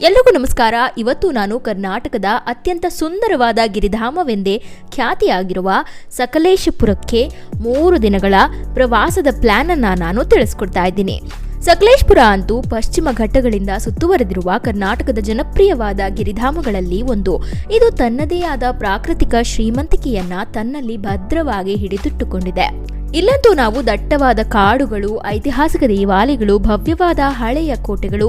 ಎಲ್ರಿಗೂ ನಮಸ್ಕಾರ. ಇವತ್ತು ನಾನು ಕರ್ನಾಟಕದ ಅತ್ಯಂತ ಸುಂದರವಾದ ಗಿರಿಧಾಮವೆಂದೇ ಖ್ಯಾತಿಯಾಗಿರುವ ಸಕಲೇಶಪುರಕ್ಕೆ 3 ದಿನಗಳ ಪ್ರವಾಸದ ಪ್ಲಾನ್ ಅನ್ನು ನಾನು ತಿಳಿಸ್ಕೊಡ್ತಾ ಇದ್ದೀನಿ. ಸಕಲೇಶಪುರ ಅಂತೂ ಪಶ್ಚಿಮ ಘಟ್ಟಗಳಿಂದ ಸುತ್ತುವರೆದಿರುವ ಕರ್ನಾಟಕದ ಜನಪ್ರಿಯವಾದ ಗಿರಿಧಾಮಗಳಲ್ಲಿ ಒಂದು. ಇದು ತನ್ನದೇ ಆದ ಪ್ರಾಕೃತಿಕ ಶ್ರೀಮಂತಿಕೆಯನ್ನ ತನ್ನಲ್ಲಿ ಭದ್ರವಾಗಿ ಹಿಡಿದಿಟ್ಟುಕೊಂಡಿದೆ. ಇಲ್ಲಂತೂ ನಾವು ದಟ್ಟವಾದ ಕಾಡುಗಳು, ಐತಿಹಾಸಿಕ ದೇವಾಲಯಗಳು, ಭವ್ಯವಾದ ಹಳೆಯ ಕೋಟೆಗಳು,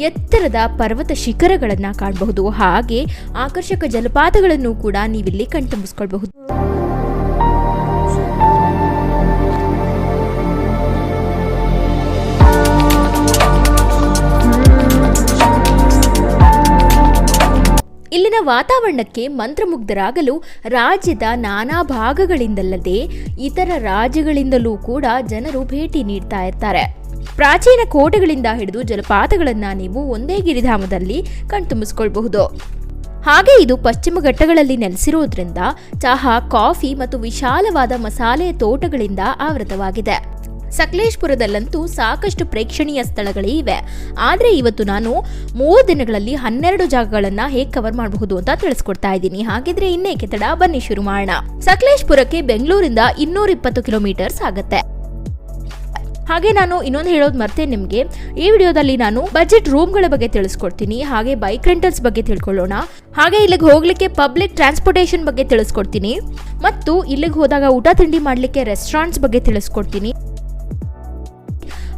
ಎತ್ತರದ ಪರ್ವತ ಶಿಖರಗಳನ್ನು ಕಾಣಬಹುದು. ಹಾಗೆ ಆಕರ್ಷಕ ಜಲಪಾತಗಳನ್ನು ಕೂಡ ನೀವಿಲ್ಲಿ ಕಣ್ತುಂಬಿಸ್ಕೊಳ್ಬಹುದು. ಇಲ್ಲಿನ ವಾತಾವರಣಕ್ಕೆ ಮಂತ್ರಮುಗ್ಧರಾಗಲು ರಾಜ್ಯದ ನಾನಾ ಭಾಗಗಳಿಂದಲ್ಲದೆ ಇತರ ರಾಜ್ಯಗಳಿಂದಲೂ ಕೂಡ ಜನರು ಭೇಟಿ ನೀಡ್ತಾ ಇರ್ತಾರೆ. ಪ್ರಾಚೀನ ಕೋಟೆಗಳಿಂದ ಹಿಡಿದು ಜಲಪಾತಗಳನ್ನ ನೀವು ಒಂದೇ ಗಿರಿಧಾಮದಲ್ಲಿ ಕಣ್ತುಂಬಿಸ್ಕೊಳ್ಬಹುದು. ಹಾಗೆ ಇದು ಪಶ್ಚಿಮ ಘಟ್ಟಗಳಲ್ಲಿ ನೆಲೆಸಿರೋದ್ರಿಂದ ಚಹಾ, ಕಾಫಿ ಮತ್ತು ವಿಶಾಲವಾದ ಮಸಾಲೆ ತೋಟಗಳಿಂದ ಆವೃತವಾಗಿದೆ. ಸಕಲೇಶಪುರದಲ್ಲಂತೂ ಸಾಕಷ್ಟು ಪ್ರೇಕ್ಷಣೀಯ ಸ್ಥಳಗಳೇ ಇವೆ. ಆದರೆ ಇವತ್ತು ನಾನು 3 ದಿನಗಳಲ್ಲಿ 12 ಜಾಗಗಳನ್ನ ಹೇಗೆ ಕವರ್ ಮಾಡಬಹುದು ಅಂತ ತಿಳಿಸ್ಕೊಡ್ತಾ ಇದ್ದೀನಿ. ಹಾಗಿದ್ರೆ ಇನ್ನೇಕೆ ತಡ, ಬನ್ನಿ ಶುರು ಮಾಡೋಣ. ಸಕಲೇಶಪುರಕ್ಕೆ ಬೆಂಗಳೂರಿಂದ 220 ಕಿಲೋಮೀಟರ್ಸ್ ಆಗುತ್ತೆ. ಹಾಗೆ ನಾನು ಇನ್ನೊಂದು ಹೇಳೋದು ಮರ್ತೆ ನಿಮಗೆ, ಈ ವಿಡಿಯೋದಲ್ಲಿ ನಾನು ಬಜೆಟ್ ರೂಮ್ಗಳ ಬಗ್ಗೆ ತಿಳಿಸ್ಕೊಡ್ತೀನಿ. ಹಾಗೆ ಬೈಕ್ ರೆಂಟಲ್ಸ್ ಬಗ್ಗೆ ತಿಳ್ಕೊಳ್ಳೋಣ. ಹಾಗೆ ಇಲ್ಲಿಗೆ ಹೋಗ್ಲಿಕ್ಕೆ ಪಬ್ಲಿಕ್ ಟ್ರಾನ್ಸ್ಪೋರ್ಟೇಷನ್ ಬಗ್ಗೆ ತಿಳಿಸ್ಕೊಡ್ತೀನಿ. ಮತ್ತು ಇಲ್ಲಿಗೆ ಹೋದಾಗ ಊಟ ತಿಂಡಿ ಮಾಡಲಿಕ್ಕೆ ರೆಸ್ಟೋರೆಂಟ್ಸ್ ಬಗ್ಗೆ ತಿಳಿಸ್ಕೊಡ್ತೀನಿ.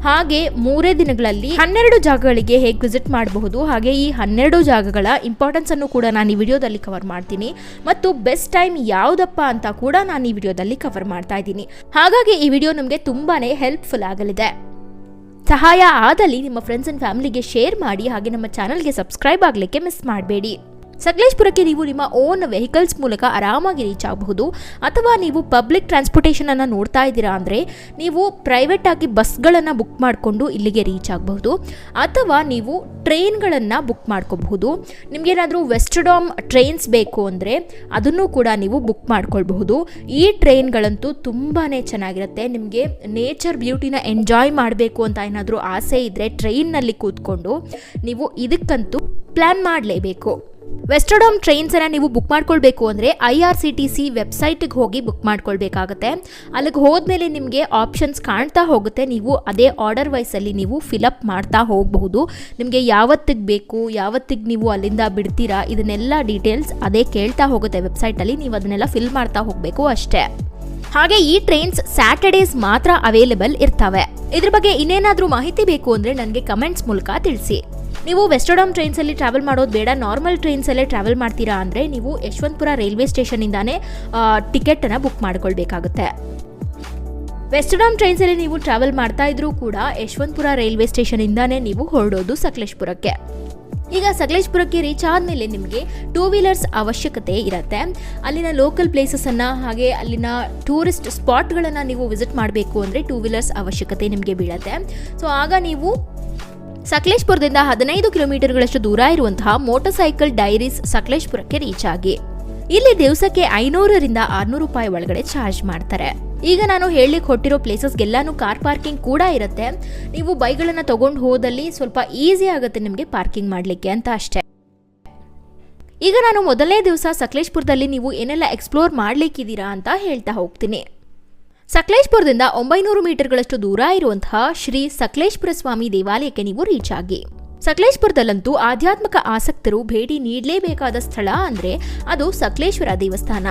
ಹಾಗೆ 3 ದಿನಗಳಲ್ಲಿ 12 ಜಾಗಗಳಿಗೆ ಹೇಗೆ ವಿಸಿಟ್ ಮಾಡಬಹುದು, ಹಾಗೆ ಈ 12 ಜಾಗಗಳ ಇಂಪಾರ್ಟೆನ್ಸ್ ಅನ್ನು ಕೂಡ ನಾನು ಈ ವಿಡಿಯೋದಲ್ಲಿ ಕವರ್ ಮಾಡ್ತೀನಿ. ಮತ್ತು ಬೆಸ್ಟ್ ಟೈಮ್ ಯಾವುದಪ್ಪ ಅಂತ ಕೂಡ ನಾನು ಈ ವಿಡಿಯೋದಲ್ಲಿ ಕವರ್ ಮಾಡ್ತಾ ಇದ್ದೀನಿ. ಹಾಗಾಗಿ ಈ ವಿಡಿಯೋ ನಿಮಗೆ ತುಂಬಾನೇ ಹೆಲ್ಪ್ಫುಲ್ ಆಗಲಿದೆ. ಸಹಾಯ ಆದಲ್ಲಿ ನಿಮ್ಮ ಫ್ರೆಂಡ್ಸ್ ಅಂಡ್ ಫ್ಯಾಮಿಲಿಗೆ ಶೇರ್ ಮಾಡಿ. ಹಾಗೆ ನಮ್ಮ ಚಾನಲ್ಗೆ ಸಬ್ಸ್ಕ್ರೈಬ್ ಆಗಲಿಕ್ಕೆ ಮಿಸ್ ಮಾಡಬೇಡಿ. ಸಕಲೇಶಪುರಕ್ಕೆ ನೀವು ನಿಮ್ಮ ಓನ್ ವೆಹಿಕಲ್ಸ್ ಮೂಲಕ ಆರಾಮಾಗಿ ರೀಚ್ ಆಗಬಹುದು. ಅಥವಾ ನೀವು ಪಬ್ಲಿಕ್ ಟ್ರಾನ್ಸ್ಪೋರ್ಟೇಷನ್ ಅನ್ನು ನೋಡ್ತಾ ಇದ್ದೀರಾ ಅಂದರೆ ನೀವು ಪ್ರೈವೇಟ್ ಆಗಿ ಬಸ್ಗಳನ್ನು ಬುಕ್ ಮಾಡಿಕೊಂಡು ಇಲ್ಲಿಗೆ ರೀಚ್ ಆಗಬಹುದು. ಅಥವಾ ನೀವು ಟ್ರೈನ್ಗಳನ್ನು ಬುಕ್ ಮಾಡ್ಕೋಬಹುದು. ನಿಮಗೇನಾದರೂ ವೆಸ್ಟರ್ಡಾಮ್ ಟ್ರೈನ್ಸ್ ಬೇಕು ಅಂದರೆ ಅದನ್ನು ಕೂಡ ನೀವು ಬುಕ್ ಮಾಡ್ಕೊಳ್ಬಹುದು. ಈ ಟ್ರೈನ್ಗಳಂತೂ ತುಂಬಾ ಚೆನ್ನಾಗಿರುತ್ತೆ. ನಿಮಗೆ ನೇಚರ್ ಬ್ಯೂಟಿನ ಎಂಜಾಯ್ ಮಾಡಬೇಕು ಅಂತ ಏನಾದರೂ ಆಸೆ ಇದ್ದರೆ ಟ್ರೈನ್ನಲ್ಲಿ ಕೂತ್ಕೊಂಡು ನೀವು ಇದಕ್ಕಂತೂ ಪ್ಲ್ಯಾನ್ ಮಾಡಲೇಬೇಕು. ವೆಸ್ಟರ್ಡಾಮ್ ಟ್ರೈನ್ಸನ್ನು ನೀವು ಬುಕ್ ಮಾಡ್ಕೊಳ್ಬೇಕು ಅಂದರೆ IRCTC ವೆಬ್ಸೈಟಿಗೆ ಹೋಗಿ ಬುಕ್ ಮಾಡ್ಕೊಳ್ಬೇಕಾಗತ್ತೆ. ಅಲ್ಲಿಗೆ ಹೋದ್ಮೇಲೆ ನಿಮಗೆ ಆಪ್ಷನ್ಸ್ ಕಾಣ್ತಾ ಹೋಗುತ್ತೆ. ನೀವು ಅದೇ ಆರ್ಡರ್ ವೈಸಲ್ಲಿ ನೀವು ಫಿಲಪ್ ಮಾಡ್ತಾ ಹೋಗಬಹುದು. ನಿಮಗೆ ಯಾವತ್ತಿಗೆ ಬೇಕು, ಯಾವತ್ತಿಗೆ ನೀವು ಅಲ್ಲಿಂದ ಬಿಡ್ತೀರಾ, ಇದನ್ನೆಲ್ಲ ಡೀಟೇಲ್ಸ್ ಅದೇ ಕೇಳ್ತಾ ಹೋಗುತ್ತೆ ವೆಬ್ಸೈಟಲ್ಲಿ. ನೀವು ಅದನ್ನೆಲ್ಲ ಫಿಲ್ ಮಾಡ್ತಾ ಹೋಗಬೇಕು ಅಷ್ಟೇ. ಹಾಗೆ ಈ ಟ್ರೈನ್ಸ್ ಸ್ಯಾಟರ್ಡೇಸ್ ಮಾತ್ರ ಅವೈಲೇಬಲ್ ಇರ್ತವೆ. ಇದ್ರ ಬಗ್ಗೆ ಇನ್ನೇನಾದರೂ ಮಾಹಿತಿ ಬೇಕು ಅಂದರೆ ನನಗೆ ಕಮೆಂಟ್ಸ್ ಮೂಲಕ ತಿಳಿಸಿ. ನೀವು ವೆಸ್ಟರ್ಡಾಮ್ ಟ್ರೈನ್ಸಲ್ಲಿ ಟ್ರಾವೆಲ್ ಮಾಡೋದು ಬೇಡ, ನಾರ್ಮಲ್ ಟ್ರೈನ್ಸಲ್ಲೇ ಟ್ರಾವೆಲ್ ಮಾಡ್ತೀರಾ ಅಂದರೆ ನೀವು ಯಶವಂತಪುರ ರೈಲ್ವೆ ಸ್ಟೇಷನಿಂದಾನೇ ಟಿಕೆಟನ್ನು ಬುಕ್ ಮಾಡ್ಕೊಳ್ಬೇಕಾಗುತ್ತೆ. ವೆಸ್ಟರ್ಡಾಮ್ ಟ್ರೈನ್ಸಲ್ಲಿ ನೀವು ಟ್ರಾವೆಲ್ ಮಾಡ್ತಾ ಇದ್ರೂ ಕೂಡ ಯಶವಂತಪುರ ರೈಲ್ವೆ ಸ್ಟೇಷನಿಂದಾನೇ ನೀವು ಹೊರಡೋದು ಸಕಲೇಶಪುರಕ್ಕೆ. ಈಗ ಸಕಲೇಶಪುರಕ್ಕೆ ರೀಚ್ ಆದಮೇಲೆ ನಿಮಗೆ 2 ವೀಲರ್ಸ್ ಅವಶ್ಯಕತೆ ಇರುತ್ತೆ. ಅಲ್ಲಿನ ಲೋಕಲ್ ಪ್ಲೇಸಸನ್ನು ಹಾಗೆ ಅಲ್ಲಿನ ಟೂರಿಸ್ಟ್ ಸ್ಪಾಟ್ಗಳನ್ನು ನೀವು ವಿಸಿಟ್ ಮಾಡಬೇಕು ಅಂದರೆ 2 ವೀಲರ್ಸ್ ಅವಶ್ಯಕತೆ ನಿಮಗೆ ಬೀಳುತ್ತೆ. ಸೊ ಆಗ ನೀವು ಸಕಲೇಶಪುರದಿಂದ 15 ಕಿಲೋಮೀಟರ್ಗಳಷ್ಟು ದೂರ ಇರುವಂತಹ ಮೋಟಾರ್ ಸೈಕಲ್ ಡೈರೀಸ್ ಸಕಲೇಶಪುರಕ್ಕೆ ರೀಚ್ ಆಗಿ. ಇಲ್ಲಿ ದಿವಸಕ್ಕೆ 500ರಿಂದ 600 ರೂಪಾಯಿ ಒಳಗಡೆ ಚಾರ್ಜ್ ಮಾಡ್ತಾರೆ. ಈಗ ನಾನು ಹೇಳಲಿಕ್ಕೆ ಹೊಟ್ಟಿರೋ ಪ್ಲೇಸಸ್ಗೆಲ್ಲಾನು ಕಾರ್ ಪಾರ್ಕಿಂಗ್ ಕೂಡ ಇರುತ್ತೆ. ನೀವು ಬೈಕ್ಗಳನ್ನು ತಗೊಂಡು ಹೋದಲ್ಲಿ ಸ್ವಲ್ಪ ಈಸಿ ಆಗುತ್ತೆ ನಿಮಗೆ ಪಾರ್ಕಿಂಗ್ ಮಾಡಲಿಕ್ಕೆ ಅಂತ ಅಷ್ಟೇ. ಈಗ ನಾನು ಮೊದಲನೇ ದಿವಸ ಸಕಲೇಶಪುರದಲ್ಲಿ ನೀವು ಏನೆಲ್ಲ ಎಕ್ಸ್ಪ್ಲೋರ್ ಮಾಡಲಿಕ್ಕಿದ್ದೀರಾ ಅಂತ ಹೇಳ್ತಾ ಹೋಗ್ತೀನಿ. ಸಕಲೇಶಪುರದಿಂದ 900 ಮೀಟರ್ಗಳಷ್ಟು ದೂರ ಇರುವಂತಹ ಶ್ರೀ ಸಕಲೇಶಪುರ ಸ್ವಾಮಿ ದೇವಾಲಯಕ್ಕೆ ನೀವು ರೀಚ್ ಆಗಿ. ಸಕಲೇಶಪುರದಲ್ಲಂತೂ ಆಧ್ಯಾತ್ಮಿಕ ಆಸಕ್ತರು ಭೇಟಿ ನೀಡಲೇಬೇಕಾದ ಸ್ಥಳ ಅಂದರೆ ಅದು ಸಕಲೇಶ್ವರ ದೇವಸ್ಥಾನ.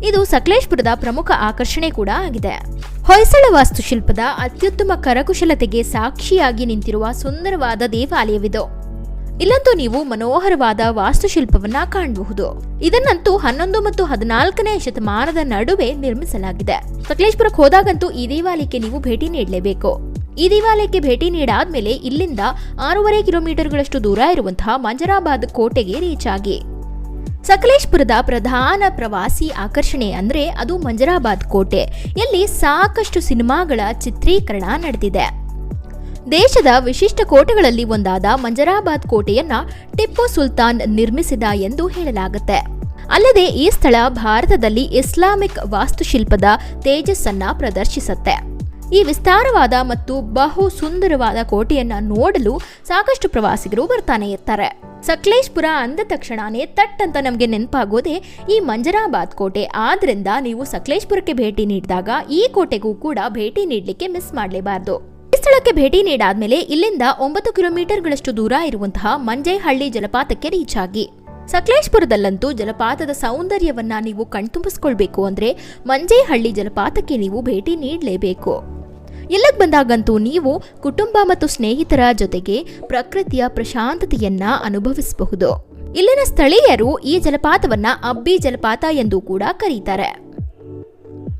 ಇದು ಸಕಲೇಶಪುರದ ಪ್ರಮುಖ ಆಕರ್ಷಣೆ ಕೂಡ ಆಗಿದೆ. ಹೊಯ್ಸಳ ವಾಸ್ತುಶಿಲ್ಪದ ಅತ್ಯುತ್ತಮ ಕರಕುಶಲತೆಗೆ ಸಾಕ್ಷಿಯಾಗಿ ನಿಂತಿರುವ ಸುಂದರವಾದ ದೇವಾಲಯವಿದು. ಇಲ್ಲಂತೂ ನೀವು ಮನೋಹರವಾದ ವಾಸ್ತುಶಿಲ್ಪವನ್ನ ಕಾಣಬಹುದು. ಇದನ್ನಂತೂ 11 ಮತ್ತು 14ನೇ ಶತಮಾನದ ನಡುವೆ ನಿರ್ಮಿಸಲಾಗಿದೆ. ಸಕಲೇಶಪುರಕ್ಕೆ ಹೋದಾಗಂತೂ ಈ ದೇವಾಲಯಕ್ಕೆ ನೀವು ಭೇಟಿ ನೀಡಲೇಬೇಕು. ಈ ದೇವಾಲಯಕ್ಕೆ ಭೇಟಿ ನೀಡಾದ್ಮೇಲೆ ಇಲ್ಲಿಂದ 6.5 ಕಿಲೋಮೀಟರ್ಗಳಷ್ಟು ದೂರ ಇರುವಂತಹ ಮಂಜರಾಬಾದ್ ಕೋಟೆಗೆ ರೀಚ್ ಆಗಿ. ಸಕಲೇಶಪುರದ ಪ್ರಧಾನ ಪ್ರವಾಸಿ ಆಕರ್ಷಣೆ ಅಂದರೆ ಅದು ಮಂಜರಾಬಾದ್ ಕೋಟೆ. ಇಲ್ಲಿ ಸಾಕಷ್ಟು ಸಿನಿಮಾಗಳ ಚಿತ್ರೀಕರಣ ನಡೆದಿದೆ. ದೇಶದ ವಿಶಿಷ್ಟ ಕೋಟೆಗಳಲ್ಲಿ ಒಂದಾದ ಮಂಜರಾಬಾದ್ ಕೋಟೆಯನ್ನ ಟಿಪ್ಪು ಸುಲ್ತಾನ್ ನಿರ್ಮಿಸಿದ ಎಂದು ಹೇಳಲಾಗುತ್ತೆ. ಅಲ್ಲದೆ ಈ ಸ್ಥಳ ಭಾರತದಲ್ಲಿ ಇಸ್ಲಾಮಿಕ್ ವಾಸ್ತುಶಿಲ್ಪದ ತೇಜಸ್ಸನ್ನ ಪ್ರದರ್ಶಿಸುತ್ತೆ. ಈ ವಿಸ್ತಾರವಾದ ಮತ್ತು ಬಹು ಸುಂದರವಾದ ಕೋಟೆಯನ್ನ ನೋಡಲು ಸಾಕಷ್ಟು ಪ್ರವಾಸಿಗರು ಬರ್ತಾನೆ ಇರ್ತಾರೆ. ಸಕಲೇಶಪುರ ಅಂದ ತಕ್ಷಣನೇ ತಟ್ ಅಂತ ನಮಗೆ ನೆನಪಾಗೋದೇ ಈ ಮಂಜರಾಬಾದ್ ಕೋಟೆ. ಆದ್ರಿಂದ ನೀವು ಸಕಲೇಶಪುರಕ್ಕೆ ಭೇಟಿ ನೀಡಿದಾಗ ಈ ಕೋಟೆಗೂ ಕೂಡ ಭೇಟಿ ನೀಡಲಿಕ್ಕೆ ಮಿಸ್ ಮಾಡಲೇಬಾರದು. ಈ ಸ್ಥಳಕ್ಕೆ ಭೇಟಿ ನೀಡಾದ್ಮೇಲೆ ಇಲ್ಲಿಂದ 9 ಕಿಲೋಮೀಟರ್ಗಳಷ್ಟು ದೂರ ಇರುವಂತಹ ಮಂಜೇಹಳ್ಳಿ ಜಲಪಾತಕ್ಕೆ ರೀಚ್ ಆಗಿ. ಸಕಲೇಶಪುರದಲ್ಲಂತೂ ಜಲಪಾತದ ಸೌಂದರ್ಯವನ್ನ ನೀವು ಕಣ್ತುಂಬಿಸ್ಕೊಳ್ಬೇಕು ಅಂದ್ರೆ ಮಂಜೇಹಳ್ಳಿ ಜಲಪಾತಕ್ಕೆ ನೀವು ಭೇಟಿ ನೀಡಲೇಬೇಕು. ಇಲ್ಲಿಗೆ ಬಂದಾಗಂತೂ ನೀವು ಕುಟುಂಬ ಮತ್ತು ಸ್ನೇಹಿತರ ಜೊತೆಗೆ ಪ್ರಕೃತಿಯ ಪ್ರಶಾಂತತೆಯನ್ನ ಅನುಭವಿಸಬಹುದು. ಇಲ್ಲಿನ ಸ್ಥಳೀಯರು ಈ ಜಲಪಾತವನ್ನ ಅಬ್ಬಿ ಜಲಪಾತ ಎಂದು ಕೂಡ ಕರೀತಾರೆ.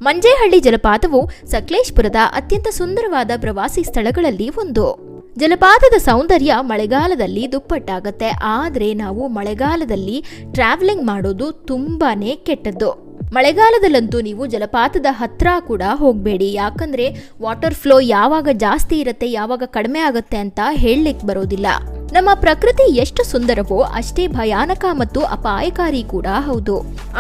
ಮಂಜೇಹಳ್ಳಿ ಜಲಪಾತವು ಸಕಲೇಶಪುರದ ಅತ್ಯಂತ ಸುಂದರವಾದ ಪ್ರವಾಸಿ ಸ್ಥಳಗಳಲ್ಲಿ ಒಂದು. ಜಲಪಾತದ ಸೌಂದರ್ಯ ಮಳೆಗಾಲದಲ್ಲಿ ದುಪ್ಪಟ್ಟಾಗತ್ತೆ. ಆದ್ರೆ ನಾವು ಮಳೆಗಾಲದಲ್ಲಿ ಟ್ರಾವೆಲಿಂಗ್ ಮಾಡೋದು ತುಂಬಾನೇ ಕೆಟ್ಟದ್ದು. ಮಳೆಗಾಲದಲ್ಲಂತೂ ನೀವು ಜಲಪಾತದ ಹತ್ರ ಕೂಡ ಹೋಗಬೇಡಿ. ಯಾಕಂದ್ರೆ ವಾಟರ್ ಫ್ಲೋ ಯಾವಾಗ ಜಾಸ್ತಿ ಇರುತ್ತೆ ಯಾವಾಗ ಕಡಿಮೆ ಆಗುತ್ತೆ ಅಂತ ಹೇಳಲಿಕ್ಕೆ ಬರೋದಿಲ್ಲ. ನಮ್ಮ ಪ್ರಕೃತಿ ಎಷ್ಟು ಸುಂದರವೋ ಅಷ್ಟೇ ಭಯಾನಕ ಮತ್ತು ಅಪಾಯಕಾರಿ ಕೂಡ ಹೌದು.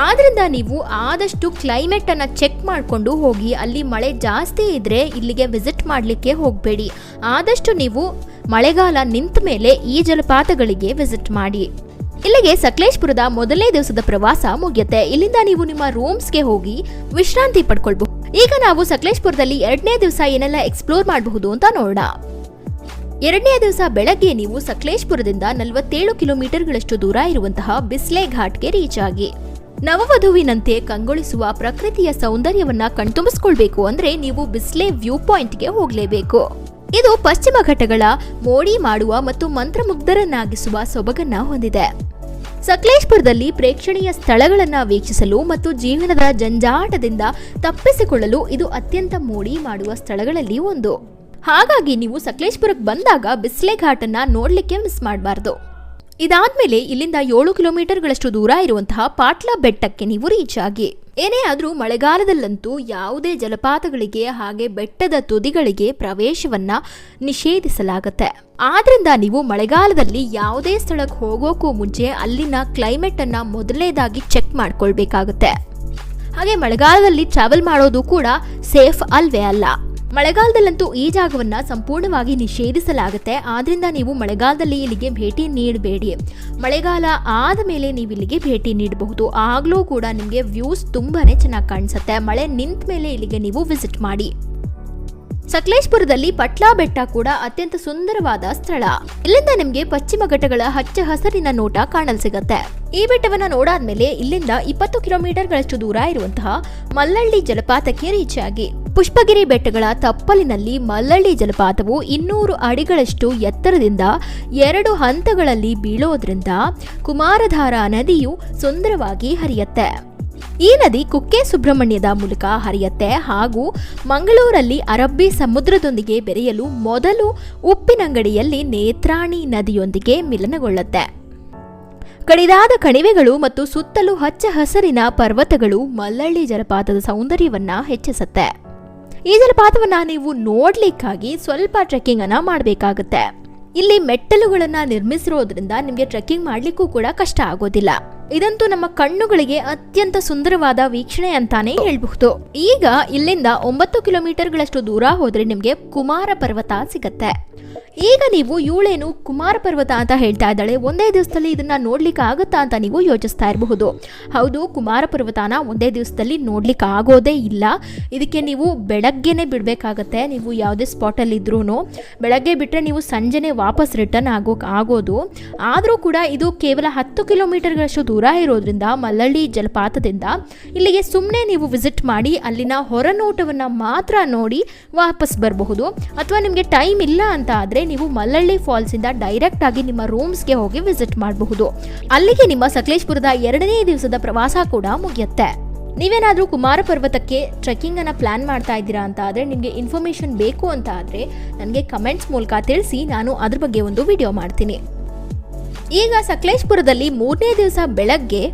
ಆದ್ರಿಂದ ನೀವು ಆದಷ್ಟು ಕ್ಲೈಮೇಟ್ ಅನ್ನ ಚೆಕ್ ಮಾಡಿಕೊಂಡು ಹೋಗಿ. ಅಲ್ಲಿ ಮಳೆ ಜಾಸ್ತಿ ಇದ್ರೆ ಇಲ್ಲಿಗೆ ವಿಸಿಟ್ ಮಾಡಲಿಕ್ಕೆ ಹೋಗಬೇಡಿ. ಆದಷ್ಟು ನೀವು ಮಳೆಗಾಲ ನಿಂತ ಮೇಲೆ ಈ ಜಲಪಾತಗಳಿಗೆ ವಿಸಿಟ್ ಮಾಡಿ. ಇಲ್ಲಿಗೆ ಸಕಲೇಶಪುರದ ಮೊದಲನೇ ದಿವಸದ ಪ್ರವಾಸ ಮುಗಿಯುತ್ತೆ. ಇಲ್ಲಿಂದ ನೀವು ನಿಮ್ಮ ರೂಮ್ಸ್ಗೆ ಹೋಗಿ ವಿಶ್ರಾಂತಿ ಪಡ್ಕೊಳ್ಬಹುದು. ಈಗ ನಾವು ಸಕಲೇಶಪುರದಲ್ಲಿ 2ನೇ ದಿವಸ ಏನೆಲ್ಲ ಎಕ್ಸ್ಪ್ಲೋರ್ ಮಾಡಬಹುದು ಅಂತ ನೋಡೋಣ. 2ನೇ ದಿವಸ ಬೆಳಗ್ಗೆ ನೀವು ಸಕಲೇಶಪುರದಿಂದ 47 ಕಿಲೋಮೀಟರ್ಗಳಷ್ಟು ದೂರ ಇರುವಂತಹ ಬಿಸ್ಲೆ ಘಾಟ್ಗೆ ರೀಚ್ ಆಗಿ. ನವವಧುವಿನಂತೆ ಕಂಗೊಳಿಸುವ ಪ್ರಕೃತಿಯ ಸೌಂದರ್ಯವನ್ನ ಕಣ್ತುಂಬಿಸ್ಕೊಳ್ಬೇಕು ಅಂದ್ರೆ ನೀವು ಬಿಸ್ಲೆ ವ್ಯೂ ಪಾಯಿಂಟ್ಗೆ ಹೋಗಲೇಬೇಕು. ಇದು ಪಶ್ಚಿಮ ಘಟ್ಟಗಳ ಮೋಡಿ ಮಾಡುವ ಮತ್ತು ಮಂತ್ರಮುಗ್ಧರನ್ನಾಗಿಸುವ ಸೊಬಗನ್ನ ಹೊಂದಿದೆ. ಸಕಲೇಶಪುರದಲ್ಲಿ ಪ್ರೇಕ್ಷಣೀಯ ಸ್ಥಳಗಳನ್ನ ವೀಕ್ಷಿಸಲು ಮತ್ತು ಜೀವನದ ಜಂಜಾಟದಿಂದ ತಪ್ಪಿಸಿಕೊಳ್ಳಲು ಇದು ಅತ್ಯಂತ ಮೋಡಿ ಮಾಡುವ ಸ್ಥಳಗಳಲ್ಲಿ ಒಂದು. ಹಾಗಾಗಿ ನೀವು ಸಕಲೇಶಪುರಕ್ಕೆ ಬಂದಾಗ ಬಿಸ್ಲೆ ಘಾಟನ್ನ ನೋಡ್ಲಿಕ್ಕೆ ಮಿಸ್ ಮಾಡಬಾರ್ದು. ಇದಾದ್ಮೇಲೆ ಇಲ್ಲಿಂದ 7 ಕಿಲೋಮೀಟರ್ಗಳಷ್ಟು ದೂರ ಇರುವಂತಹ ಪಾಟ್ಲಾ ಬೆಟ್ಟಕ್ಕೆ ನೀವು ರೀಚ್ ಆಗಿ. ಏನೇ ಆದ್ರೂ ಮಳೆಗಾಲದಲ್ಲಂತೂ ಯಾವುದೇ ಜಲಪಾತಗಳಿಗೆ ಹಾಗೆ ಬೆಟ್ಟದ ತುದಿಗಳಿಗೆ ಪ್ರವೇಶವನ್ನ ನಿಷೇಧಿಸಲಾಗುತ್ತೆ. ಆದ್ರಿಂದ ನೀವು ಮಳೆಗಾಲದಲ್ಲಿ ಯಾವುದೇ ಸ್ಥಳಕ್ಕೆ ಹೋಗೋಕ್ಕೂ ಮುಂಚೆ ಅಲ್ಲಿನ ಕ್ಲೈಮೇಟ್ ಅನ್ನ ಮೊದಲನೇದಾಗಿ ಚೆಕ್ ಮಾಡ್ಕೊಳ್ಬೇಕಾಗುತ್ತೆ. ಹಾಗೆ ಮಳೆಗಾಲದಲ್ಲಿ ಟ್ರಾವೆಲ್ ಮಾಡೋದು ಕೂಡ ಸೇಫ್ ಅಲ್ವೇ ಅಲ್ಲ. ಮಳೆಗಾಲದಲ್ಲಂತೂ ಈ ಜಾಗವನ್ನ ಸಂಪೂರ್ಣವಾಗಿ ನಿಷೇಧಿಸಲಾಗುತ್ತೆ. ಆದ್ರಿಂದ ನೀವು ಮಳೆಗಾಲದಲ್ಲಿ ಇಲ್ಲಿಗೆ ಭೇಟಿ ನೀಡಬೇಡಿ. ಮಳೆಗಾಲ ಆದ ಮೇಲೆ ನೀವು ಇಲ್ಲಿಗೆ ಭೇಟಿ ನೀಡಬಹುದು. ಆಗ್ಲೂ ಕೂಡ ನಿಮಗೆ ವ್ಯೂಸ್ ತುಂಬಾನೇ ಚೆನ್ನಾಗಿ ಕಾಣಿಸುತ್ತೆ. ಮಳೆ ನಿಂತ ಮೇಲೆ ಇಲ್ಲಿಗೆ ನೀವು ವಿಸಿಟ್ ಮಾಡಿ. ಸಕಲೇಶಪುರದಲ್ಲಿ ಪಟ್ಲಾ ಬೆಟ್ಟ ಕೂಡ ಅತ್ಯಂತ ಸುಂದರವಾದ ಸ್ಥಳ. ಇಲ್ಲಿಂದ ನಿಮ್ಗೆ ಪಶ್ಚಿಮ ಘಟ್ಟಗಳ ಹಚ್ಚ ಹಸಿರಿನ ನೋಟ ಕಾಣಲ್ ಸಿಗತ್ತೆ. ಈ ಬೆಟ್ಟವನ್ನ ನೋಡಾದ್ಮೇಲೆ ಇಲ್ಲಿಂದ 20 ಕಿಲೋಮೀಟರ್ಗಳಷ್ಟು ದೂರ ಇರುವಂತಹ ಮಲ್ಲಳ್ಳಿ ಜಲಪಾತಕ್ಕೆ ರೀಚ್ ಆಗಿ. ಪುಷ್ಪಗಿರಿ ಬೆಟ್ಟಗಳ ತಪ್ಪಲಿನಲ್ಲಿ ಮಲ್ಲಳ್ಳಿ ಜಲಪಾತವು 200 ಅಡಿಗಳಷ್ಟು ಎತ್ತರದಿಂದ 2 ಹಂತಗಳಲ್ಲಿ ಬೀಳೋದ್ರಿಂದ ಕುಮಾರಧಾರಾ ನದಿಯು ಸುಂದರವಾಗಿ ಹರಿಯುತ್ತೆ. ಈ ನದಿ ಕುಕ್ಕೆ ಸುಬ್ರಹ್ಮಣ್ಯದ ಮೂಲಕ ಹರಿಯುತ್ತೆ ಹಾಗೂ ಮಂಗಳೂರಲ್ಲಿ ಅರಬ್ಬಿ ಸಮುದ್ರದೊಂದಿಗೆ ಬೆರೆಯಲು ಮೊದಲು ಉಪ್ಪಿನಂಗಡಿಯಲ್ಲಿ ನೇತ್ರಾಣಿ ನದಿಯೊಂದಿಗೆ ಮಿಲನಗೊಳ್ಳುತ್ತೆ. ಕಡಿದಾದ ಕಣಿವೆಗಳು ಮತ್ತು ಸುತ್ತಲೂ ಹಚ್ಚ ಹಸಿರಿನ ಪರ್ವತಗಳು ಮಲ್ಲಳ್ಳಿ ಜಲಪಾತದ ಸೌಂದರ್ಯವನ್ನ ಹೆಚ್ಚಿಸುತ್ತೆ. ಈ ಜಲಪಾತವನ್ನ ನೀವು ನೋಡ್ಲಿಕ್ಕಾಗಿ ಸ್ವಲ್ಪ ಟ್ರೆಕ್ಕಿಂಗ್ ಅನ್ನ ಮಾಡಬೇಕಾಗುತ್ತೆ. ಇಲ್ಲಿ ಮೆಟ್ಟಲುಗಳನ್ನ ನಿರ್ಮಿಸಿರೋದ್ರಿಂದ ನಿಮಗೆ ಟ್ರೆಕ್ಕಿಂಗ್ ಮಾಡ್ಲಿಕ್ಕೂ ಕೂಡ ಕಷ್ಟ ಆಗೋದಿಲ್ಲ. ಇದಂತೂ ನಮ್ಮ ಕಣ್ಣುಗಳಿಗೆ ಅತ್ಯಂತ ಸುಂದರವಾದ ವೀಕ್ಷಣೆ ಅಂತಾನೆ ಹೇಳ್ಬಹುದು. ಈಗ ಇಲ್ಲಿಂದ 9 ಕಿಲೋಮೀಟರ್ಗಳಷ್ಟು ದೂರ ಹೋದ್ರೆ ನಿಮ್ಗೆ ಕುಮಾರ ಪರ್ವತ ಸಿಗತ್ತೆ. ಈಗ ನೀವು ಇವಳೇನು ಕುಮಾರ ಪರ್ವತ ಅಂತ ಹೇಳ್ತಾ ಇದ್ದಾಳೆ, ಒಂದೇ ದಿವಸದಲ್ಲಿ ಇದನ್ನ ನೋಡ್ಲಿಕ್ಕೆ ಆಗುತ್ತಾ ಅಂತ ನೀವು ಯೋಚಿಸ್ತಾ ಇರಬಹುದು. ಹೌದು, ಕುಮಾರ ಪರ್ವತನ ಒಂದೇ ದಿವಸದಲ್ಲಿ ನೋಡ್ಲಿಕ್ಕೆ ಆಗೋದೇ ಇಲ್ಲ. ಇದಕ್ಕೆ ನೀವು ಬೆಳಗ್ಗೆನೆ ಬಿಡ್ಬೇಕಾಗತ್ತೆ. ನೀವು ಯಾವುದೇ ಸ್ಪಾಟಲ್ಲಿ ಇದ್ರೂ ಬೆಳಗ್ಗೆ ಬಿಟ್ಟರೆ ನೀವು ಸಂಜೆನೆ ವಾಪಸ್ ರಿಟರ್ನ್ ಆಗೋದು. ಆದರೂ ಕೂಡ ಇದು ಕೇವಲ 10 ಕಿಲೋಮೀಟರ್ಗಳಷ್ಟು ದೂರ ಇರೋದ್ರಿಂದ ಮಲ್ಲಳ್ಳಿ ಜಲಪಾತದಿಂದ ಇಲ್ಲಿಗೆ ಸುಮ್ಮನೆ ನೀವು ವಿಸಿಟ್ ಮಾಡಿ ಅಲ್ಲಿನ ಹೊರನೋಟವನ್ನು ಮಾತ್ರ ನೋಡಿ ವಾಪಸ್ ಬರಬಹುದು. ಅಥವಾ ನಿಮಗೆ ಟೈಮ್ ಇಲ್ಲ ಅಂತ ಆದರೆ ನೀವು ಮಲ್ಲಳ್ಳಿ ಫಾಲ್ಸ್ ಇಂದ ಡೈರೆಕ್ಟ್ ಆಗಿ ನಿಮ್ಮ ರೂಮ್ಸ್ಗೆ ಹೋಗಿ ವಿಸಿಟ್ ಮಾಡಬಹುದು. ಅಲ್ಲಿಗೆ ನಿಮ್ಮ ಸಕಲೇಶಪುರದ 2ನೇ ದಿವಸದ ಪ್ರವಾಸ ಕೂಡ ಮುಗಿಯುತ್ತೆ. ನೀವೇನಾದರೂ ಕುಮಾರ ಪರ್ವತಕ್ಕೆ ಟ್ರೆಕ್ಕಿಂಗ್ ಅನ್ನ ಪ್ಲಾನ್ ಮಾಡ್ತಾ ಇದ್ದೀರಾ ಅಂತ ಆದರೆ, ನಿಮಗೆ ಇನ್ಫಾರ್ಮೇಶನ್ ಬೇಕು ಅಂತ ಆದರೆ ನನಗೆ ಕಮೆಂಟ್ಸ್ ಮೂಲಕ ತಿಳಿಸಿ, ನಾನು ಅದ್ರ ಬಗ್ಗೆ ಒಂದು ವಿಡಿಯೋ ಮಾಡ್ತೀನಿ. ಈಗ ಸಕಲೇಶಪುರದಲ್ಲಿ 3ನೇ ದಿವಸ ಬೆಳಗ್ಗೆ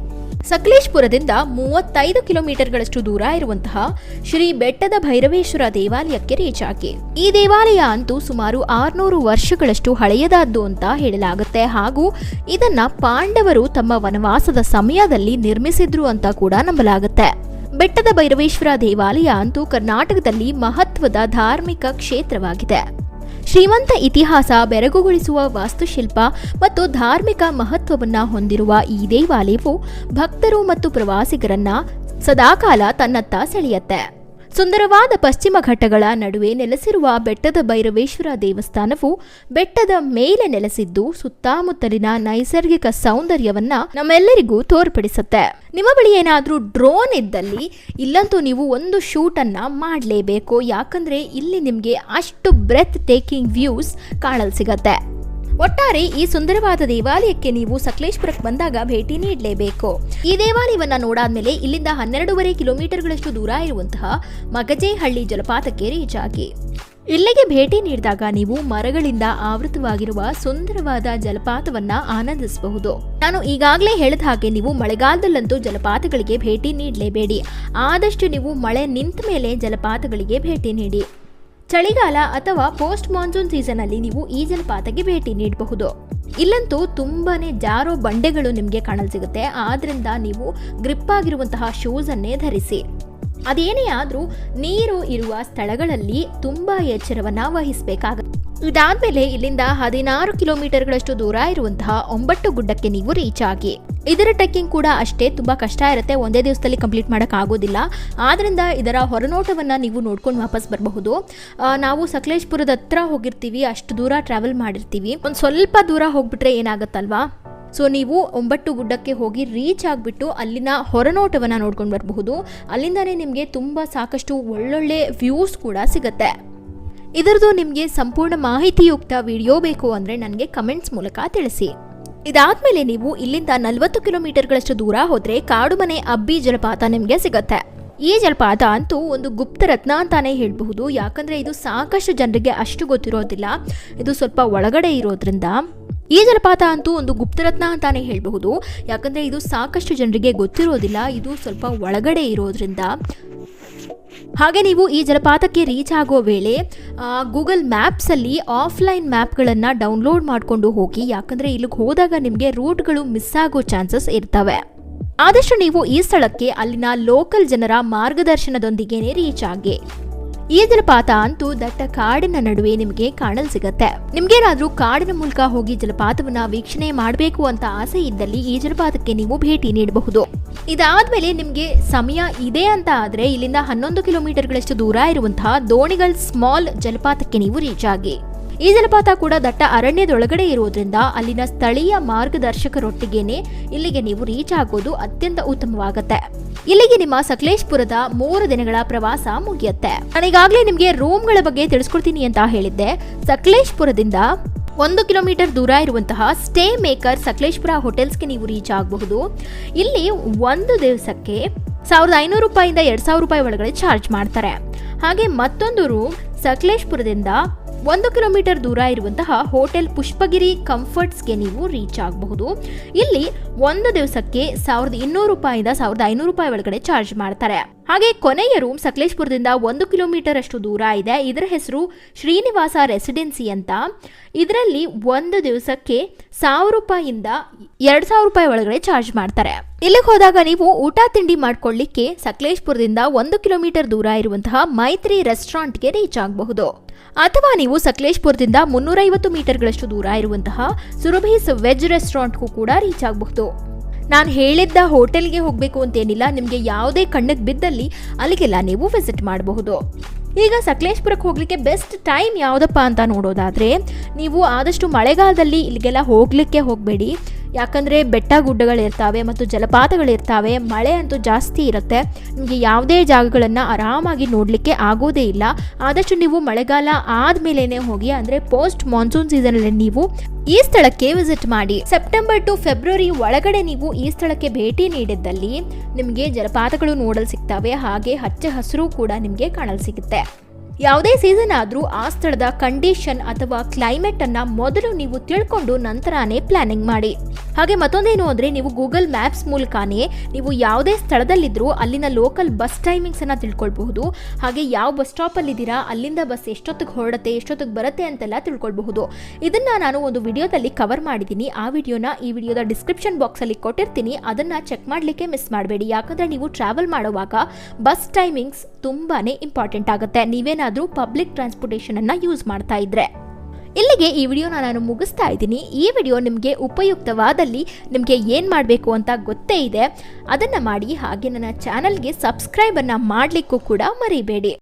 ಸಕಲೇಶಪುರದಿಂದ 35 ಕಿಲೋಮೀಟರ್ಗಳಷ್ಟು ದೂರ ಇರುವಂತಹ ಶ್ರೀ ಬೆಟ್ಟದ ಭೈರವೇಶ್ವರ ದೇವಾಲಯಕ್ಕೆ ರೀಚ್ ಆಗಿ. ಈ ದೇವಾಲಯ ಅಂತೂ ಸುಮಾರು 600 ವರ್ಷಗಳಷ್ಟು ಹಳೆಯದಾದ್ದು ಅಂತ ಹೇಳಲಾಗುತ್ತೆ ಹಾಗೂ ಇದನ್ನ ಪಾಂಡವರು ತಮ್ಮ ವನವಾಸದ ಸಮಯದಲ್ಲಿ ನಿರ್ಮಿಸಿದ್ರು ಅಂತ ಕೂಡ ನಂಬಲಾಗುತ್ತೆ. ಬೆಟ್ಟದ ಭೈರವೇಶ್ವರ ದೇವಾಲಯ ಅಂತೂ ಕರ್ನಾಟಕದಲ್ಲಿ ಮಹತ್ವದ ಧಾರ್ಮಿಕ ಕ್ಷೇತ್ರವಾಗಿದೆ. ಶ್ರೀಮಂತ ಇತಿಹಾಸ, ಬೆರಗುಗೊಳಿಸುವ ವಾಸ್ತುಶಿಲ್ಪ ಮತ್ತು ಧಾರ್ಮಿಕ ಮಹತ್ವವನ್ನ ಹೊಂದಿರುವ ಈ ದೇವಾಲಯವು ಭಕ್ತರು ಮತ್ತು ಪ್ರವಾಸಿಗರನ್ನ ಸದಾಕಾಲ ತನ್ನತ್ತ ಸೆಳೆಯುತ್ತೆ. ಸುಂದರವಾದ ಪಶ್ಚಿಮ ಘಟ್ಟಗಳ ನಡುವೆ ನೆಲೆಸಿರುವ ಬೆಟ್ಟದ ಭೈರವೇಶ್ವರ ದೇವಸ್ಥಾನವು ಬೆಟ್ಟದ ಮೇಲೆ ನೆಲೆಸಿದ್ದು ಸುತ್ತಮುತ್ತಲಿನ ನೈಸರ್ಗಿಕ ಸೌಂದರ್ಯವನ್ನ ನಮ್ಮೆಲ್ಲರಿಗೂ ತೋರ್ಪಡಿಸುತ್ತೆ. ನಿಮ್ಮ ಬಳಿ ಏನಾದರೂ ಡ್ರೋನ್ ಇದ್ದಲ್ಲಿ ಇಲ್ಲಂತೂ ನೀವು ಒಂದು ಶೂಟ್ ಅನ್ನ ಮಾಡಲೇಬೇಕು. ಯಾಕಂದ್ರೆ ಇಲ್ಲಿ ನಿಮಗೆ ಅಷ್ಟು ಬ್ರೆತ್ ಟೇಕಿಂಗ್ ವ್ಯೂಸ್ ಕಾಣಲು ಸಿಗತ್ತೆ. ಒಟ್ಟಾರೆ ಈ ಸುಂದರವಾದ ದೇವಾಲಯಕ್ಕೆ ನೀವು ಸಕಲೇಶಪುರಕ್ಕೆ ಬಂದಾಗ ಭೇಟಿ ನೀಡಲೇಬೇಕು. ಈ ದೇವಾಲಯವನ್ನ ನೋಡಾದ್ಮೇಲೆ ಇಲ್ಲಿಂದ 12.5 ಕಿಲೋಮೀಟರ್ಗಳಷ್ಟು ದೂರ ಇರುವಂತಹ ಮಗಜೇಹಳ್ಳಿ ಜಲಪಾತಕ್ಕೆ ರೀಚ್ ಆಗಿ ಇಲ್ಲಿಗೆ ಭೇಟಿ ನೀಡಿದಾಗ ನೀವು ಮರಗಳಿಂದ ಆವೃತವಾಗಿರುವ ಸುಂದರವಾದ ಜಲಪಾತವನ್ನ ಆನಂದಿಸಬಹುದು. ನಾನು ಈಗಾಗಲೇ ಹೇಳಿದ ಹಾಗೆ ನೀವು ಮಳೆಗಾಲದಲ್ಲಂತೂ ಜಲಪಾತಗಳಿಗೆ ಭೇಟಿ ನೀಡಲೇಬೇಡಿ. ಆದಷ್ಟು ನೀವು ಮಳೆ ನಿಂತ ಮೇಲೆ ಜಲಪಾತಗಳಿಗೆ ಭೇಟಿ ನೀಡಿ. ಚಳಿಗಾಲ ಅಥವಾ ಪೋಸ್ಟ್ ಮಾನ್ಸೂನ್ ಸೀಸನ್ ಅಲ್ಲಿ ನೀವು ಈ ಜಲಪಾತಕ್ಕೆ ಭೇಟಿ ನೀಡಬಹುದು. ಇಲ್ಲಂತೂ ತುಂಬಾನೇ ಜಾರೋ ಬಂಡೆಗಳು ನಿಮಗೆ ಕಾಣಲು ಸಿಗುತ್ತೆ. ಆದ್ರಿಂದ ನೀವು ಗ್ರಿಪ್ ಆಗಿರುವಂತಹ ಶೂಸ್ ಅನ್ನೇ ಧರಿಸಿ. ಅದೇನೇ ಆದ್ರೂ ನೀರು ಇರುವ ಸ್ಥಳಗಳಲ್ಲಿ ತುಂಬಾ ಎಚ್ಚರವನ್ನ ವಹಿಸಬೇಕಾಗುತ್ತೆ. ಇದಾದ್ಮೇಲೆ ಇಲ್ಲಿಂದ 16 ಕಿಲೋಮೀಟರ್ಗಳಷ್ಟು ದೂರ ಇರುವಂತಹ ಒಂಬಟ್ಟು ಗುಡ್ಡಕ್ಕೆ ನೀವು ರೀಚ್ ಆಗಿ. ಇದರ ಟ್ರೆಕ್ಕಿಂಗ್ ಕೂಡ ಅಷ್ಟೇ ತುಂಬಾ ಕಷ್ಟ ಇರುತ್ತೆ. ಒಂದೇ ದಿವಸದಲ್ಲಿ ಕಂಪ್ಲೀಟ್ ಮಾಡಕ್ ಆಗೋದಿಲ್ಲ. ಆದ್ರಿಂದ ಇದರ ಹೊರನೋಟವನ್ನ ನೀವು ನೋಡ್ಕೊಂಡು ವಾಪಸ್ ಬರಬಹುದು. ನಾವು ಸಕಲೇಶಪುರದ ಹತ್ರ ಹೋಗಿರ್ತೀವಿ, ಅಷ್ಟು ದೂರ ಟ್ರಾವೆಲ್ ಮಾಡಿರ್ತೀವಿ. ಒಂದ್ ಸ್ವಲ್ಪ ದೂರ ಹೋಗ್ಬಿಟ್ರೆ ಏನಾಗತ್ತಲ್ವಾ, ಸೊ ನೀವು ಒಂಬಟ್ಟು ಗುಡ್ಡಕ್ಕೆ ಹೋಗಿ ರೀಚ್ ಆಗಿಬಿಟ್ಟು ಅಲ್ಲಿನ ಹೊರನೋಟವನ್ನ ನೋಡ್ಕೊಂಡು ಬರಬಹುದು. ಅಲ್ಲಿಂದಾನೇ ನಿಮಗೆ ತುಂಬಾ ಸಾಕಷ್ಟು ಒಳ್ಳೊಳ್ಳೆ ವ್ಯೂಸ್ ಕೂಡ ಸಿಗುತ್ತೆ. ಇದರದ್ದು ನಿಮಗೆ ಸಂಪೂರ್ಣ ಮಾಹಿತಿಯುಕ್ತ ವಿಡಿಯೋ ಬೇಕು ಅಂದರೆ ನನಗೆ ಕಮೆಂಟ್ಸ್ ಮೂಲಕ ತಿಳಿಸಿ. ಇದಾದ್ಮೇಲೆ ನೀವು ಇಲ್ಲಿಂದ 40 ಕಿಲೋಮೀಟರ್ಗಳಷ್ಟು ದೂರ ಹೋದ್ರೆ ಕಾಡುಮನೆ ಅಬ್ಬಿ ಜಲಪಾತ ನಿಮಗೆ ಸಿಗುತ್ತೆ. ಈ ಜಲಪಾತ ಅಂತೂ ಒಂದು ಗುಪ್ತರತ್ನ ಅಂತಾನೆ ಹೇಳಬಹುದು. ಯಾಕಂದ್ರೆ ಇದು ಸಾಕಷ್ಟು ಜನರಿಗೆ ಅಷ್ಟು ಗೊತ್ತಿರೋದಿಲ್ಲ. ಇದು ಸ್ವಲ್ಪ ಒಳಗಡೆ ಇರೋದ್ರಿಂದ ಈ ಜಲಪಾತ ಅಂತೂ ಒಂದು ಗುಪ್ತರತ್ನ ಅಂತಾನೆ ಹೇಳಬಹುದು. ಯಾಕಂದ್ರೆ ಇದು ಸಾಕಷ್ಟು ಜನರಿಗೆ ಗೊತ್ತಿರೋದಿಲ್ಲ. ಇದು ಸ್ವಲ್ಪ ಒಳಗಡೆ ಇರೋದ್ರಿಂದ. ಹಾಗೆ ನೀವು ಈ ಜಲಪಾತಕ್ಕೆ ರೀಚ್ ಆಗೋ ವೇಳೆ ಗೂಗಲ್ ಮ್ಯಾಪ್ಸಲ್ಲಿ ಆಫ್ಲೈನ್ ಮ್ಯಾಪ್ಗಳನ್ನು ಡೌನ್ಲೋಡ್ ಮಾಡಿಕೊಂಡು ಹೋಗಿ. ಯಾಕಂದರೆ ಇಲ್ಲಿಗೆ ಹೋದಾಗ ನಿಮಗೆ ರೂಟ್ಗಳು ಮಿಸ್ ಆಗೋ ಚಾನ್ಸಸ್ ಇರ್ತವೆ. ಆದಷ್ಟು ನೀವು ಈ ಸ್ಥಳಕ್ಕೆ ಅಲ್ಲಿನ ಲೋಕಲ್ ಜನರ ಮಾರ್ಗದರ್ಶನದೊಂದಿಗೆ ರೀಚ್ ಆಗಿ. ಈ ಜಲಪಾತ ಅಂತೂ ದಟ್ಟ ಕಾಡಿನ ನಡುವೆ ನಿಮಗೆ ಕಾಣಲು ಸಿಗತ್ತೆ. ನಿಮ್ಗೇನಾದ್ರೂ ಕಾಡಿನ ಮೂಲಕ ಹೋಗಿ ಜಲಪಾತವನ್ನ ವೀಕ್ಷಣೆ ಮಾಡಬೇಕು ಅಂತ ಆಸೆ ಇದ್ದಲ್ಲಿ ಈ ಜಲಪಾತಕ್ಕೆ ನೀವು ಭೇಟಿ ನೀಡಬಹುದು. ಇದಾದ್ಮೇಲೆ ನಿಮ್ಗೆ ಸಮಯ ಇದೆ ಅಂತ ಆದ್ರೆ ಇಲ್ಲಿಂದ 11 ಕಿಲೋಮೀಟರ್ಗಳಷ್ಟು ದೂರ ಇರುವಂತಹ ದೋಣಿಗಲ್ ಸ್ಮಾಲ್ ಜಲಪಾತಕ್ಕೆ ನೀವು ರೀಚ್ ಆಗಿ. ಈ ಜಲಪಾತ ಕೂಡ ದಟ್ಟ ಅರಣ್ಯದೊಳಗಡೆ ಇರೋದ್ರಿಂದ ಅಲ್ಲಿನ ಸ್ಥಳೀಯ ಮಾರ್ಗದರ್ಶಕರೊಟ್ಟಿಗೆನೆ ಇಲ್ಲಿಗೆ ನೀವು ರೀಚ್ ಆಗೋದು ಅತ್ಯಂತ ಉತ್ತಮವಾಗುತ್ತೆ. ಇಲ್ಲಿಗೆ ನಿಮ್ಮ ಸಕಲೇಶಪುರದ 3 ದಿನಗಳ ಪ್ರವಾಸ ಮುಗಿಯುತ್ತೆ. ನಾನೀಗಾಗಲೇ ನಿಮಗೆ ರೂಮ್ಗಳ ಬಗ್ಗೆ ತಿಳಿಸ್ಕೊಡ್ತೀನಿ ಅಂತ ಹೇಳಿದ್ದೆ. ಸಕಲೇಶಪುರದಿಂದ 1 ಕಿಲೋಮೀಟರ್ ದೂರ ಇರುವಂತಹ ಸ್ಟೇ ಮೇಕರ್ ಸಕಲೇಶಪುರ ಹೋಟೆಲ್ಸ್ಗೆ ನೀವು ರೀಚ್ ಆಗಬಹುದು. ಇಲ್ಲಿ ಒಂದು ದಿವಸಕ್ಕೆ 1500 ರೂಪಾಯಿಂದ 2000 ರೂಪಾಯಿ ಒಳಗಡೆ ಚಾರ್ಜ್ ಮಾಡ್ತಾರೆ. ಹಾಗೆ ಮತ್ತೊಂದು ರೂಮ್ ಸಕಲೇಶಪುರದಿಂದ 1 ಕಿಲೋಮೀಟರ್ ದೂರ ಇರುವಂತಹ ಹೋಟೆಲ್ ಪುಷ್ಪಗಿರಿ ಕಂಫರ್ಟ್ಸ್ಗೆ ನೀವು ರೀಚ್ ಆಗಬಹುದು. ಇಲ್ಲಿ ಒಂದು ದಿವಸಕ್ಕೆ 1200 ರೂಪಾಯಿಂದ 1500 ರೂಪಾಯಿ ಒಳಗಡೆ ಚಾರ್ಜ್ ಮಾಡ್ತಾರೆ. ಹಾಗೆ ಕೊನೆಯ ರೂಮ್ ಸಕಲೇಶಪುರದಿಂದ 1 ಕಿಲೋಮೀಟರ್ ಅಷ್ಟು ದೂರ ಇದೆ. ಇದರ ಹೆಸರು ಶ್ರೀನಿವಾಸ ರೆಸಿಡೆನ್ಸಿ ಅಂತ. ಇದರಲ್ಲಿ ಒಂದು ದಿವಸಕ್ಕೆ 1000 ರೂಪಾಯಿಂದ 2000 ರೂಪಾಯಿ ಒಳಗಡೆ ಚಾರ್ಜ್ ಮಾಡ್ತಾರೆ. ಇಲ್ಲಿಗೆ ಹೋದಾಗ ನೀವು ಊಟ ತಿಂಡಿ ಮಾಡ್ಕೊಳ್ಳಿಕ್ಕೆ ಸಕಲೇಶಪುರದಿಂದ 1 ಕಿಲೋಮೀಟರ್ ದೂರ ಇರುವಂತಹ ಮೈತ್ರಿ ರೆಸ್ಟೋರೆಂಟ್ಗೆ ರೀಚ್ ಆಗಬಹುದು. ಅಥವಾ ನೀವು ಸಕಲೇಶಪುರದಿಂದ 350 ಮೀಟರ್ಗಳಷ್ಟು ದೂರ ಇರುವಂತಹ ಸುರಭೀಸ್ ವೆಜ್ ರೆಸ್ಟೋರೆಂಟ್ಗೂ ಕೂಡ ರೀಚ್ ಆಗಬಹುದು. ನಾನು ಹೇಳಿದ್ದ ಹೋಟೆಲ್ಗೆ ಹೋಗಬೇಕು ಅಂತೇನಿಲ್ಲ, ನಿಮಗೆ ಯಾವುದೇ ಕಣ್ಣಿಗೆ ಬಿದ್ದಲ್ಲಿ ಅಲ್ಲಿಗೆಲ್ಲ ನೀವು ವಿಸಿಟ್ ಮಾಡಬಹುದು. ಈಗ ಸಕಲೇಶಪುರಕ್ಕೆ ಹೋಗ್ಲಿಕ್ಕೆ ಬೆಸ್ಟ್ ಟೈಮ್ ಯಾವುದಪ್ಪ ಅಂತ ನೋಡೋದಾದ್ರೆ ನೀವು ಆದಷ್ಟು ಮಳೆಗಾಲದಲ್ಲಿ ಇಲ್ಲಿಗೆಲ್ಲ ಹೋಗ್ಲಿಕ್ಕೆ ಹೋಗಬೇಡಿ. ಯಾಕಂದರೆ ಬೆಟ್ಟ ಗುಡ್ಡಗಳಿರ್ತಾವೆ ಮತ್ತು ಜಲಪಾತಗಳಿರ್ತಾವೆ. ಮಳೆ ಅಂತೂ ಜಾಸ್ತಿ ಇರುತ್ತೆ. ನಿಮಗೆ ಯಾವುದೇ ಜಾಗಗಳನ್ನು ಆರಾಮಾಗಿ ನೋಡಲಿಕ್ಕೆ ಆಗೋದೇ ಇಲ್ಲ. ಆದಷ್ಟು ನೀವು ಮಳೆಗಾಲ ಆದಮೇಲೆ ಹೋಗಿ, ಅಂದರೆ ಪೋಸ್ಟ್ ಮಾನ್ಸೂನ್ ಸೀಸನಲ್ಲಿ ನೀವು ಈ ಸ್ಥಳಕ್ಕೆ ವಿಸಿಟ್ ಮಾಡಿ. ಸೆಪ್ಟೆಂಬರ್ ಟು ಫೆಬ್ರವರಿ ಒಳಗಡೆ ನೀವು ಈ ಸ್ಥಳಕ್ಕೆ ಭೇಟಿ ನೀಡಿದ್ದಲ್ಲಿ ನಿಮಗೆ ಜಲಪಾತಗಳು ನೋಡಲು ಸಿಗ್ತವೆ. ಹಾಗೆ ಹಚ್ಚ ಹಸಿರು ಕೂಡ ನಿಮಗೆ ಕಾಣಲು ಸಿಗುತ್ತೆ. ಯಾವುದೇ ಸೀಸನ್ ಆದರೂ ಆ ಸ್ಥಳದ ಕಂಡೀಷನ್ ಅಥವಾ ಕ್ಲೈಮೇಟ್ ಅನ್ನ ಮೊದಲು ನೀವು ತಿಳ್ಕೊಂಡು ನಂತರನೇ ಪ್ಲಾನಿಂಗ್ ಮಾಡಿ. ಹಾಗೆ ಮತ್ತೊಂದೇನು ಅಂದರೆ ನೀವು ಗೂಗಲ್ ಮ್ಯಾಪ್ಸ್ ಮೂಲಕನೇ ನೀವು ಯಾವುದೇ ಸ್ಥಳದಲ್ಲಿದ್ದರೂ ಅಲ್ಲಿನ ಲೋಕಲ್ ಬಸ್ ಟೈಮಿಂಗ್ಸನ್ನು ತಿಳ್ಕೊಳ್ಬಹುದು. ಹಾಗೆ ಯಾವ ಬಸ್ ಸ್ಟಾಪಲ್ಲಿದ್ದೀರಾ, ಅಲ್ಲಿಂದ ಬಸ್ ಎಷ್ಟೊತ್ತಿಗೆ ಹೊರಡುತ್ತೆ, ಎಷ್ಟೊತ್ತಿಗೆ ಬರುತ್ತೆ ಅಂತೆಲ್ಲ ತಿಳ್ಕೊಳ್ಬಹುದು. ಇದನ್ನು ನಾನು ಒಂದು ವಿಡಿಯೋದಲ್ಲಿ ಕವರ್ ಮಾಡಿದ್ದೀನಿ. ಆ ವಿಡಿಯೋನ ಈ ವಿಡಿಯೋದ ಡಿಸ್ಕ್ರಿಪ್ಷನ್ ಬಾಕ್ಸಲ್ಲಿ ಕೊಟ್ಟಿರ್ತೀನಿ. ಅದನ್ನು ಚೆಕ್ ಮಾಡಲಿಕ್ಕೆ ಮಿಸ್ ಮಾಡಬೇಡಿ. ಯಾಕಂದರೆ ನೀವು ಟ್ರಾವೆಲ್ ಮಾಡುವಾಗ ಬಸ್ ಟೈಮಿಂಗ್ಸ್ ತುಂಬಾ ಇಂಪಾರ್ಟೆಂಟ್ ಆಗುತ್ತೆ, ನೀವೇನಾದರೂ ಪಬ್ಲಿಕ್ ಟ್ರಾನ್ಸ್ಪೋರ್ಟೇಷನನ್ನು ಯೂಸ್ ಮಾಡ್ತಾ ಇದ್ರೆ. ಇಲ್ಲಿಗೆ ಈ ವಿಡಿಯೋನ ನಾನು ಮುಗಿಸ್ತಾ ಇದ್ದೀನಿ. ಈ ವಿಡಿಯೋ ನಿಮಗೆ ಉಪಯುಕ್ತವಾದಲ್ಲಿ ನಿಮಗೆ ಏನು ಮಾಡಬೇಕು ಅಂತ ಗೊತ್ತೇ ಇದೆ, ಅದನ್ನು ಮಾಡಿ. ಹಾಗೆ ನನ್ನ ಚಾನಲ್ಗೆ ಸಬ್ಸ್ಕ್ರೈಬನ್ನು ಮಾಡಲಿಕ್ಕೂ ಕೂಡ ಮರಿಬೇಡಿ.